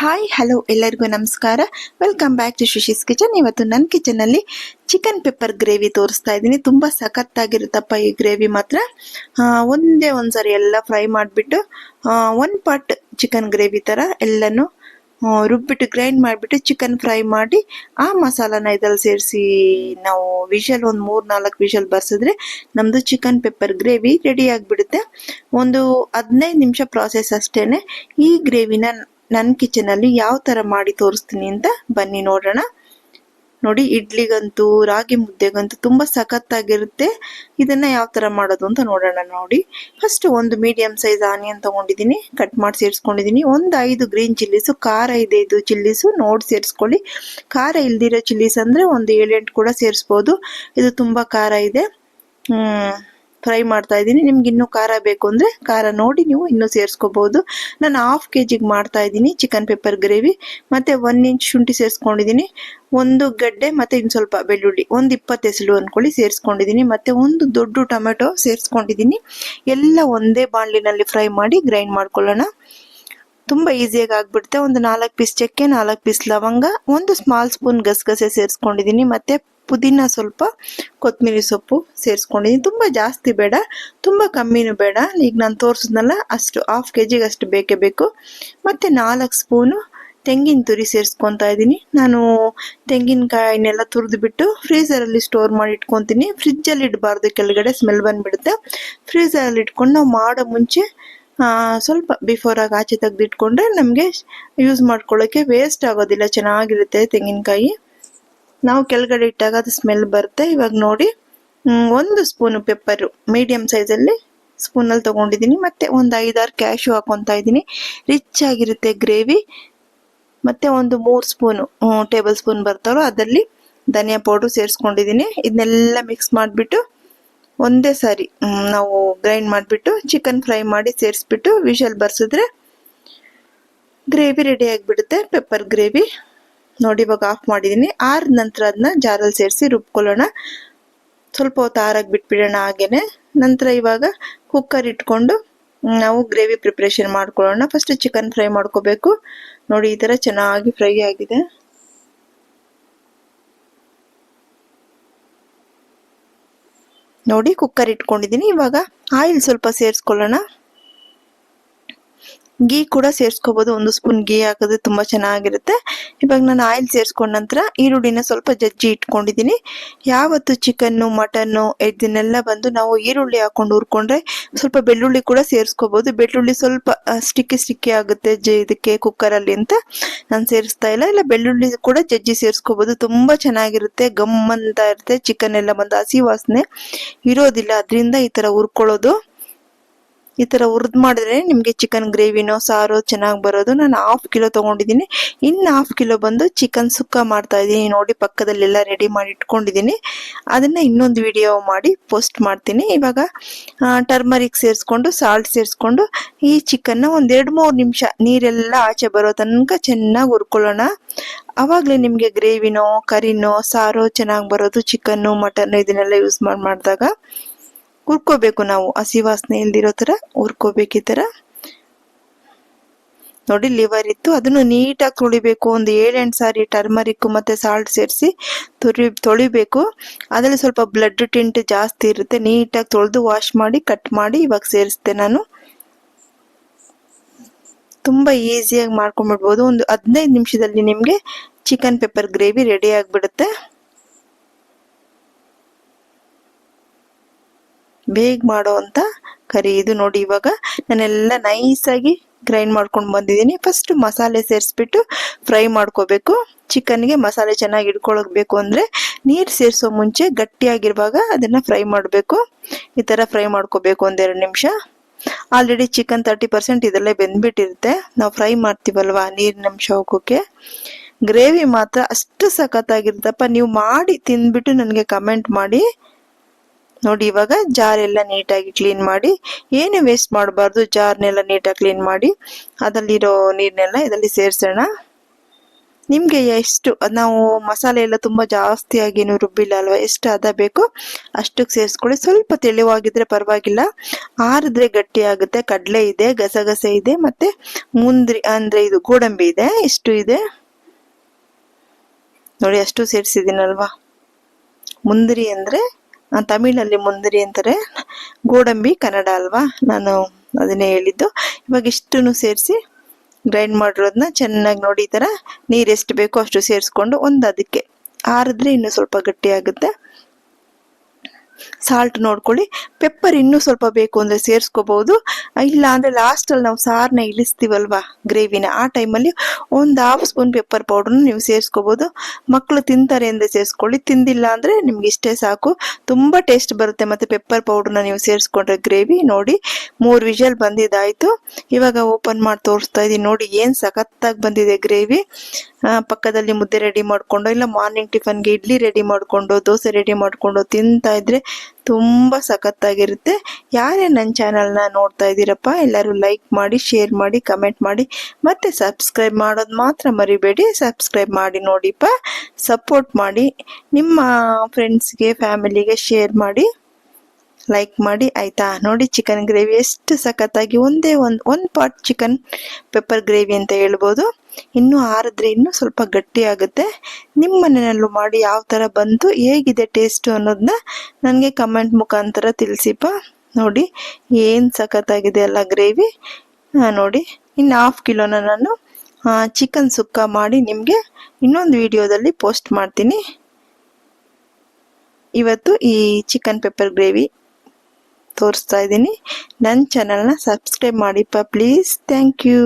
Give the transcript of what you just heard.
Hi hello ಎಲ್ಲರಿಗೂ ನಮಸ್ಕಾರ. Welcome back to Shushi's kitchen. ಇವತ್ತು ನನ್ನ ಕಿಚನಲ್ಲಿ ಚಿಕನ್ ಪೆಪ್ಪರ್ ಗ್ರೇವಿ ತೋರಿಸ್ತಾ ಇದ್ದೀನಿ. ತುಂಬ ಸಖತ್ತಾಗಿರುತ್ತಪ್ಪ ಈ ಗ್ರೇವಿ ಮಾತ್ರ. ಒಂದೇ ಒಂದ್ಸರಿ ಎಲ್ಲ ಫ್ರೈ ಮಾಡಿಬಿಟ್ಟು ಒನ್ ಪಾರ್ಟ್ ಚಿಕನ್ ಗ್ರೇವಿ ಥರ ಎಲ್ಲನೂ ರುಬ್ಬಿಟ್ಟು ಗ್ರೈಂಡ್ ಮಾಡಿಬಿಟ್ಟು ಚಿಕನ್ ಫ್ರೈ ಮಾಡಿ ಆ ಮಸಾಲಾನ ಇದ್ರಲ್ಲಿ ಸೇರಿಸಿ ನಾವು ವಿಷಲ್ ಒಂದು 3-4 ವಿಷಲ್ ಬರ್ಸಿದ್ರೆ ನಮ್ಮದು ಚಿಕನ್ ಪೆಪ್ಪರ್ ಗ್ರೇವಿ ರೆಡಿ ಆಗಿಬಿಡುತ್ತೆ. ಒಂದು 15 ನಿಮಿಷ ಪ್ರಾಸೆಸ್ ಅಷ್ಟೇ. ಈ ಗ್ರೇವಿನ ನನ್ನ ಕಿಚನಲ್ಲಿ ಯಾವ ಥರ ಮಾಡಿ ತೋರಿಸ್ತೀನಿ ಅಂತ ಬನ್ನಿ ನೋಡೋಣ. ನೋಡಿ, ಇಡ್ಲಿಗಂತೂ ರಾಗಿ ಮುದ್ದೆಗಂತೂ ತುಂಬ ಸಖತ್ತಾಗಿರುತ್ತೆ. ಇದನ್ನು ಯಾವ ಥರ ಮಾಡೋದು ಅಂತ ನೋಡೋಣ. ನೋಡಿ, ಫಸ್ಟ್ ಒಂದು ಮೀಡಿಯಮ್ ಸೈಜ್ ಆನಿಯನ್ ತೊಗೊಂಡಿದ್ದೀನಿ, ಕಟ್ ಮಾಡಿ ಸೇರಿಸ್ಕೊಂಡಿದ್ದೀನಿ. ಒಂದು 5 ಗ್ರೀನ್ ಚಿಲ್ಲೀಸು, ಖಾರ 5 ಚಿಲ್ಲೀಸು ನೋಡಿ ಸೇರಿಸ್ಕೊಳ್ಳಿ. ಖಾರ ಇಲ್ದಿರೋ ಚಿಲ್ಲೀಸ್ ಅಂದರೆ ಒಂದು 7-8 ಕೂಡ ಸೇರಿಸ್ಬೋದು. ಇದು ತುಂಬ ಖಾರ ಇದೆ. ಫ್ರೈ ಮಾಡ್ತಾ ಇದ್ದೀನಿ. ನಿಮ್ಗೆ ಇನ್ನೂ ಖಾರ ಬೇಕು ಅಂದರೆ ಖಾರ ನೋಡಿ ನೀವು ಇನ್ನೂ ಸೇರಿಸ್ಕೋಬಹುದು. ನಾನು 1/2 kg ಮಾಡ್ತಾ ಇದ್ದೀನಿ ಚಿಕನ್ ಪೆಪ್ಪರ್ ಗ್ರೇವಿ. ಮತ್ತು 1 ಇಂಚ್ ಶುಂಠಿ ಸೇರಿಸ್ಕೊಂಡಿದ್ದೀನಿ, 1 ಗಡ್ಡೆ ಮತ್ತು ಇನ್ನು ಸ್ವಲ್ಪ ಬೆಳ್ಳುಳ್ಳಿ, ಒಂದು 20 ಎಸಳು ಅಂದ್ಕೊಳ್ಳಿ ಸೇರಿಸ್ಕೊಂಡಿದ್ದೀನಿ. ಮತ್ತು ಒಂದು ದೊಡ್ಡ ಟೊಮೆಟೊ ಸೇರಿಸ್ಕೊಂಡಿದ್ದೀನಿ. ಎಲ್ಲ ಒಂದೇ ಬಾಣಲಿನಲ್ಲಿ ಫ್ರೈ ಮಾಡಿ ಗ್ರೈಂಡ್ ಮಾಡ್ಕೊಳ್ಳೋಣ. ತುಂಬ ಈಸಿಯಾಗಿ ಆಗಿಬಿಡುತ್ತೆ. ಒಂದು 4 ಪೀಸ್ ಚಕ್ಕೆ, 4 ಪೀಸ್ ಲವಂಗ, ಒಂದು ಸ್ಮಾಲ್ ಸ್ಪೂನ್ ಗಸಗಸೆ ಸೇರಿಸ್ಕೊಂಡಿದ್ದೀನಿ. ಮತ್ತು ಪುದೀನ, ಸ್ವಲ್ಪ ಕೊತ್ತಂಬರಿ ಸೊಪ್ಪು ಸೇರಿಸ್ಕೊಂಡಿದ್ದೀನಿ. ತುಂಬ ಜಾಸ್ತಿ ಬೇಡ, ತುಂಬ ಕಮ್ಮಿನೂ ಬೇಡ. ಈಗ ನಾನು ತೋರಿಸಿದ್ನಲ್ಲ ಅಷ್ಟು 1/2 kg ಅಷ್ಟು ಬೇಕೇ ಬೇಕು. ಮತ್ತು 4 ಸ್ಪೂನು ತೆಂಗಿನ ತುರಿ ಸೇರಿಸ್ಕೊತಾ ಇದ್ದೀನಿ. ನಾನು ತೆಂಗಿನಕಾಯಿನೆಲ್ಲ ತುರಿದ್ಬಿಟ್ಟು ಫ್ರೀಝರಲ್ಲಿ ಸ್ಟೋರ್ ಮಾಡಿ ಇಟ್ಕೊತೀನಿ. ಫ್ರಿಜ್ಜಲ್ಲಿ ಇಡಬಾರ್ದು, ಕೆಳಗಡೆ ಸ್ಮೆಲ್ ಬಂದುಬಿಡುತ್ತೆ. ಫ್ರೀಝರಲ್ಲಿ ಇಟ್ಕೊಂಡು ನಾವು ಮಾಡೋ ಮುಂಚೆ ಸ್ವಲ್ಪ ಬಿಫೋರಾಗಿ ಆಚೆ ತೆಗೆದಿಟ್ಕೊಂಡ್ರೆ ನಮಗೆ ಯೂಸ್ ಮಾಡ್ಕೊಳ್ಳೋಕ್ಕೆ ವೇಸ್ಟ್ ಆಗೋದಿಲ್ಲ, ಚೆನ್ನಾಗಿರುತ್ತೆ ತೆಂಗಿನಕಾಯಿ. ನಾವು ಕೆಳಗಡೆ ಇಟ್ಟಾಗ ಅದು ಸ್ಮೆಲ್ ಬರುತ್ತೆ. ಇವಾಗ ನೋಡಿ, 1 ಸ್ಪೂನು ಪೆಪ್ಪರು ಮೀಡಿಯಮ್ ಸೈಜಲ್ಲಿ ಸ್ಪೂನಲ್ಲಿ ತೊಗೊಂಡಿದ್ದೀನಿ. ಮತ್ತು ಒಂದು 5-6 ಕ್ಯಾಶು ಹಾಕೊತಾ ಇದ್ದೀನಿ, ರಿಚ್ ಆಗಿರುತ್ತೆ ಗ್ರೇವಿ. ಮತ್ತು ಒಂದು 3 ಸ್ಪೂನು ಟೇಬಲ್ ಸ್ಪೂನ್ ಬರ್ತಾರೋ ಅದರಲ್ಲಿ ಧನಿಯಾ ಪೌಡ್ರು ಸೇರಿಸ್ಕೊಂಡಿದ್ದೀನಿ. ಇದನ್ನೆಲ್ಲ ಮಿಕ್ಸ್ ಮಾಡಿಬಿಟ್ಟು ಒಂದೇ ಸಾರಿ ನಾವು ಗ್ರೈಂಡ್ ಮಾಡಿಬಿಟ್ಟು ಚಿಕನ್ ಫ್ರೈ ಮಾಡಿ ಸೇರಿಸ್ಬಿಟ್ಟು ವಿಷಲ್ ಬರ್ಸಿದ್ರೆ ಗ್ರೇವಿ ರೆಡಿ ಆಗಿಬಿಡುತ್ತೆ, ಪೆಪ್ಪರ್ ಗ್ರೇವಿ. ನೋಡಿ, ಇವಾಗ ಆಫ್ ಮಾಡಿದ್ದೀನಿ. ಆದ ನಂತರ ಅದನ್ನ ಜಾರಲ್ಲಿ ಸೇರಿಸಿ ರುಬ್ಕೊಳ್ಳೋಣ. ಸ್ವಲ್ಪ ಹೊತ್ತು ಆರಾಗಿ ಬಿಟ್ಬಿಡೋಣ ಹಾಗೇನೆ. ನಂತರ ಇವಾಗ ಕುಕ್ಕರ್ ಇಟ್ಕೊಂಡು ನಾವು ಗ್ರೇವಿ ಪ್ರಿಪ್ರೇಷನ್ ಮಾಡ್ಕೊಳ್ಳೋಣ. ಫಸ್ಟ್ ಚಿಕನ್ ಫ್ರೈ ಮಾಡ್ಕೋಬೇಕು. ನೋಡಿ, ಈ ಥರ ಚೆನ್ನಾಗಿ ಫ್ರೈ ಆಗಿದೆ. ನೋಡಿ, ಕುಕ್ಕರ್ ಇಟ್ಕೊಂಡಿದ್ದೀನಿ. ಇವಾಗ ಆಯಿಲ್ ಸ್ವಲ್ಪ ಸೇರಿಸ್ಕೊಳ್ಳೋಣ. ಗೀ ಕೂಡ ಸೇರಿಸ್ಕೋಬೋದು, 1 ಸ್ಪೂನ್ ಗೀ ಹಾಕಿದ್ರೆ ತುಂಬ ಚೆನ್ನಾಗಿರುತ್ತೆ. ಇವಾಗ ನಾನು ಆಯಿಲ್ ಸೇರಿಸ್ಕೊಂಡ ನಂತರ ಈರುಳ್ಳಿನ ಸ್ವಲ್ಪ ಜಜ್ಜಿ ಇಟ್ಕೊಂಡಿದ್ದೀನಿ. ಯಾವತ್ತು ಚಿಕನ್ನು, ಮಟನ್ನು ಇದನ್ನೆಲ್ಲ ಬಂದು ನಾವು ಈರುಳ್ಳಿ ಹಾಕೊಂಡು ಹುರ್ಕೊಂಡ್ರೆ ಸ್ವಲ್ಪ ಬೆಳ್ಳುಳ್ಳಿ ಕೂಡ ಸೇರಿಸ್ಕೋಬೋದು. ಬೆಳ್ಳುಳ್ಳಿ ಸ್ವಲ್ಪ ಸ್ಟಿಕ್ಕಿ ಆಗುತ್ತೆ ಇದಕ್ಕೆ ಕುಕ್ಕರಲ್ಲಿ ಅಂತ ನಾನು ಸೇರಿಸ್ತಾ ಇಲ್ಲ. ಬೆಳ್ಳುಳ್ಳಿ ಕೂಡ ಜಜ್ಜಿ ಸೇರಿಸ್ಕೋಬೋದು, ತುಂಬ ಚೆನ್ನಾಗಿರುತ್ತೆ. ಗಮ್ ಅಂತ ಇರುತ್ತೆ. ಚಿಕನ್ ಎಲ್ಲ ಬಂದು ಹಸಿ ವಾಸನೆ ಇರೋದಿಲ್ಲ, ಅದರಿಂದ ಈ ಥರ ಹುರ್ಕೊಳ್ಳೋದು. ಈ ಥರ ಹುರಿದು ಮಾಡಿದ್ರೆ ನಿಮಗೆ ಚಿಕನ್ ಗ್ರೇವಿನೋ ಸಾರೋ ಚೆನ್ನಾಗಿ ಬರೋದು. ನಾನು 1/2 kg ತೊಗೊಂಡಿದ್ದೀನಿ. ಇನ್ನು 1/2 kg ಬಂದು ಚಿಕನ್ ಸುಕ್ಕ ಮಾಡ್ತಾ ಇದ್ದೀನಿ. ನೋಡಿ, ಪಕ್ಕದಲ್ಲೆಲ್ಲ ರೆಡಿ ಮಾಡಿ ಇಟ್ಕೊಂಡಿದ್ದೀನಿ. ಅದನ್ನು ಇನ್ನೊಂದು ವಿಡಿಯೋ ಮಾಡಿ ಪೋಸ್ಟ್ ಮಾಡ್ತೀನಿ. ಇವಾಗ ಟರ್ಮರಿಕ್ ಸೇರಿಸ್ಕೊಂಡು ಸಾಲ್ಟ್ ಸೇರಿಸ್ಕೊಂಡು ಈ ಚಿಕನ್ನ ಒಂದು 2-3 ನಿಮಿಷ ನೀರೆಲ್ಲ ಆಚೆ ಬರೋ ತನಕ ಚೆನ್ನಾಗಿ ಹುರ್ಕೊಳ್ಳೋಣ. ಆವಾಗಲೇ ನಿಮಗೆ ಗ್ರೇವಿನೋ ಕರಿನೋ ಸಾರೋ ಚೆನ್ನಾಗಿ ಬರೋದು. ಚಿಕನ್ನು ಮಟನ್ನು ಇದನ್ನೆಲ್ಲ ಯೂಸ್ ಮಾಡಿದಾಗ ಹುರ್ಕೋಬೇಕು, ನಾವು ಹಸಿ ವಾಸನೆ ಇಲ್ದಿರೋ ಥರ ಹುರ್ಕೋಬೇಕು. ಈ ಥರ ನೋಡಿ, ಲಿವರ್ ಇತ್ತು, ಅದನ್ನು ನೀಟಾಗಿ ತೊಳಿಬೇಕು. ಒಂದು 7-8 ಸಾರಿ ಟರ್ಮರಿಕ್ ಮತ್ತು ಸಾಲ್ಟ್ ಸೇರಿಸಿ ತೊಳಿಬೇಕು. ಅದರಲ್ಲಿ ಸ್ವಲ್ಪ ಬ್ಲಡ್ ಟಿಂಟ್ ಜಾಸ್ತಿ ಇರುತ್ತೆ. ನೀಟಾಗಿ ತೊಳೆದು ವಾಶ್ ಮಾಡಿ ಕಟ್ ಮಾಡಿ ಇವಾಗ ಸೇರಿಸ್ತೆ ನಾನು. ತುಂಬ ಈಸಿಯಾಗಿ ಮಾಡ್ಕೊಂಡ್ಬಿಡ್ಬೋದು. ಒಂದು 15 ನಿಮಿಷದಲ್ಲಿ ನಿಮಗೆ ಚಿಕನ್ ಪೆಪ್ಪರ್ ಗ್ರೇವಿ ರೆಡಿ ಆಗಿಬಿಡುತ್ತೆ. ಬೇಗ ಮಾಡೋ ಅಂತ ಕರಿ ಇದು. ನೋಡಿ, ಇವಾಗ ನಾನೆಲ್ಲ ನೈಸಾಗಿ ಗ್ರೈಂಡ್ ಮಾಡ್ಕೊಂಡು ಬಂದಿದ್ದೀನಿ. ಫಸ್ಟ್ ಮಸಾಲೆ ಸೇರಿಸ್ಬಿಟ್ಟು ಫ್ರೈ ಮಾಡ್ಕೋಬೇಕು. ಚಿಕನ್ಗೆ ಮಸಾಲೆ ಚೆನ್ನಾಗಿ ಇಟ್ಕೊಳ್ಬೇಕು ಅಂದರೆ ನೀರು ಸೇರಿಸೋ ಮುಂಚೆ ಗಟ್ಟಿಯಾಗಿರುವಾಗ ಅದನ್ನು ಫ್ರೈ ಮಾಡಬೇಕು. ಈ ಥರ ಫ್ರೈ ಮಾಡ್ಕೋಬೇಕು 1-2 ನಿಮಿಷ. ಆಲ್ರೆಡಿ ಚಿಕನ್ 30% ಇದರಲ್ಲೇ ಬೆಂದ್ಬಿಟ್ಟಿರುತ್ತೆ. ನಾವು ಫ್ರೈ ಮಾಡ್ತೀವಲ್ವ, ನೀರಿನ ಅಂಶ ಹೋಗೋಕ್ಕೆ. ಗ್ರೇವಿ ಮಾತ್ರ ಅಷ್ಟು ಸಖತ್ತಾಗಿರುತ್ತಪ್ಪ. ನೀವು ಮಾಡಿ ತಿಂದ್ಬಿಟ್ಟು ನನಗೆ ಕಮೆಂಟ್ ಮಾಡಿ. ನೋಡಿ, ಇವಾಗ ಜಾರೆಲ್ಲ ನೀಟಾಗಿ ಕ್ಲೀನ್ ಮಾಡಿ, ಏನು ವೇಸ್ಟ್ ಮಾಡಬಾರ್ದು. ಜಾರ್ನೆಲ್ಲ ನೀಟಾಗಿ ಕ್ಲೀನ್ ಮಾಡಿ ಅದರಲ್ಲಿರೋ ನೀರನ್ನೆಲ್ಲ ಇದರಲ್ಲಿ ಸೇರಿಸೋಣ. ನಿಮಗೆ ಎಷ್ಟು ನಾವು ಮಸಾಲೆ ಎಲ್ಲ ತುಂಬ ಜಾಸ್ತಿಯಾಗಿ ನೀವು ರುಬ್ಬಿಲ್ಲ ಅಲ್ವಾ, ಎಷ್ಟು ಹದ ಬೇಕೋ ಅಷ್ಟಕ್ಕೆ ಸೇರಿಸ್ಕೊಳ್ಳಿ. ಸ್ವಲ್ಪ ತೆಳುವಾಗಿದ್ರೆ ಪರವಾಗಿಲ್ಲ, ಆರಿದ್ರೆ ಗಟ್ಟಿ ಆಗುತ್ತೆ. ಕಡಲೆ ಇದೆ, ಗಸಗಸೆ ಇದೆ, ಮತ್ತೆ ಮುಂದ್ರಿ ಅಂದ್ರೆ ಇದು ಗೋಡಂಬಿ ಇದೆ, ಇಷ್ಟು ಇದೆ ನೋಡಿ. ಅಷ್ಟು ಸೇರಿಸಿದ್ದೀನಲ್ವಾ. ಮುಂದ್ರಿ ಅಂದ್ರೆ ತಮಿಳಲ್ಲಿ ಮುಂದ್ರಿ ಅಂತಾರೆ, ಗೋಡಂಬಿ ಕನ್ನಡ ಅಲ್ವಾ, ನಾನು ಅದನ್ನೇ ಹೇಳಿದ್ದು. ಇವಾಗ ಇಷ್ಟನ್ನು ಸೇರಿಸಿ ಗ್ರೈಂಡ್ ಮಾಡಿರೋದನ್ನ ಚೆನ್ನಾಗಿ ನೋಡಿ, ಈ ಥರ ನೀರು ಎಷ್ಟು ಬೇಕೋ ಅಷ್ಟು ಸೇರಿಸ್ಕೊಂಡು ಅದಕ್ಕೆ ಆರಿದ್ರೆ ಇನ್ನೂ ಸ್ವಲ್ಪ ಗಟ್ಟಿ ಆಗುತ್ತೆ. ಸಾಲ್ಟ್ ನೋಡ್ಕೊಳ್ಳಿ. ಪೆಪ್ಪರ್ ಇನ್ನೂ ಸ್ವಲ್ಪ ಬೇಕು ಅಂದ್ರೆ ಸೇರಿಸ್ಕೋಬಹುದು, ಇಲ್ಲ ಅಂದ್ರೆ ಲಾಸ್ಟ್ ಅಲ್ಲಿ ನಾವು ಸಾರನ್ನ ಇಳಿಸ್ತೀವಲ್ವಾ ಗ್ರೇವಿನ, ಆ ಟೈಮಲ್ಲಿ ಒಂದು ½ ಸ್ಪೂನ್ ಪೆಪ್ಪರ್ ಪೌಡರ್ನ ನೀವು ಸೇರಿಸ್ಕೋಬಹುದು. ಮಕ್ಕಳು ತಿಂತಾರೆ ಅಂದ್ರೆ ಸೇರಿಸ್ಕೊಳ್ಳಿ, ತಿಂದಿಲ್ಲ ಅಂದ್ರೆ ನಿಮ್ಗೆ ಇಷ್ಟೇ ಸಾಕು. ತುಂಬಾ ಟೇಸ್ಟ್ ಬರುತ್ತೆ. ಮತ್ತೆ ಪೆಪ್ಪರ್ ಪೌಡರ್ನ ನೀವು ಸೇರಿಸ್ಕೊಂಡ್ರೆ ಗ್ರೇವಿ ನೋಡಿ 3 ವಿಷಲ್ ಬಂದಿದ್ದಾಯ್ತು. ಇವಾಗ ಓಪನ್ ಮಾಡಿ ತೋರಿಸ್ತಾ ಇದೀನಿ ನೋಡಿ, ಏನ್ ಸಖತ್ತಾಗಿ ಬಂದಿದೆ ಗ್ರೇವಿ. ಪಕ್ಕದಲ್ಲಿ ಮುದ್ದೆ ರೆಡಿ ಮಾಡ್ಕೊಂಡು, ಇಲ್ಲ ಮಾರ್ನಿಂಗ್ ಟಿಫನ್ಗೆ ಇಡ್ಲಿ ರೆಡಿ ಮಾಡ್ಕೊಂಡು, ದೋಸೆ ರೆಡಿ ಮಾಡ್ಕೊಂಡು ತಿಂತಾ ಇದ್ರೆ ತುಂಬಾ ಸಖತ್ತಾಗಿರುತ್ತೆ. ಯಾರೇ ನನ್ನ ಚಾನಲ್ನ ನೋಡ್ತಾ ಇದ್ದೀರಪ್ಪ, ಎಲ್ಲರೂ ಲೈಕ್ ಮಾಡಿ, ಶೇರ್ ಮಾಡಿ, ಕಮೆಂಟ್ ಮಾಡಿ, ಮತ್ತೆ ಸಬ್ಸ್ಕ್ರೈಬ್ ಮಾಡೋದು ಮಾತ್ರ ಮರಿಬೇಡಿ. ಸಬ್ಸ್ಕ್ರೈಬ್ ಮಾಡಿ ನೋಡಿಪ್ಪ, ಸಪೋರ್ಟ್ ಮಾಡಿ. ನಿಮ್ಮ ಫ್ರೆಂಡ್ಸ್ಗೆ, ಫ್ಯಾಮಿಲಿಗೆ ಶೇರ್ ಮಾಡಿ, ಲೈಕ್ ಮಾಡಿ ಆಯ್ತಾ. ನೋಡಿ ಚಿಕನ್ ಗ್ರೇವಿ ಎಷ್ಟು ಸಖತ್ತಾಗಿ, ಒಂದೇ ಒಂದು ಪಾರ್ಟ್ ಚಿಕನ್ ಪೆಪ್ಪರ್ ಗ್ರೇವಿ ಅಂತ ಹೇಳ್ಬೋದು. ಇನ್ನೂ ಆರಿದ್ರೆ ಇನ್ನೂ ಸ್ವಲ್ಪ ಗಟ್ಟಿ ಆಗುತ್ತೆ. ನಿಮ್ಮ ಮನೆಯಲ್ಲೂ ಮಾಡಿ ಯಾವ ಥರ ಬಂತು, ಹೇಗಿದೆ ಟೇಸ್ಟು ಅನ್ನೋದನ್ನ ನನಗೆ ಕಮೆಂಟ್ ಮುಖಾಂತರ ತಿಳಿಸಿಪ್ಪ. ನೋಡಿ ಏನು ಸಖತ್ತಾಗಿದೆ ಅಲ್ಲ ಗ್ರೇವಿ. ನೋಡಿ ಇನ್ನು ½ ಕಿಲೋನ ನಾನು ಚಿಕನ್ ಸುಕ್ಕ ಮಾಡಿ ನಿಮಗೆ ಇನ್ನೊಂದು ವಿಡಿಯೋದಲ್ಲಿ ಪೋಸ್ಟ್ ಮಾಡ್ತೀನಿ. ಇವತ್ತು ಈ ಚಿಕನ್ ಪೆಪ್ಪರ್ ಗ್ರೇವಿ ತೋರಿಸ್ತಾ ಇದ್ದೀನಿ. ನನ್ನ ಚಾನಲ್ನ ಸಬ್ಸ್ಕ್ರೈಬ್ ಮಾಡಿಪ್ಪ ಪ್ಲೀಸ್. Thank you.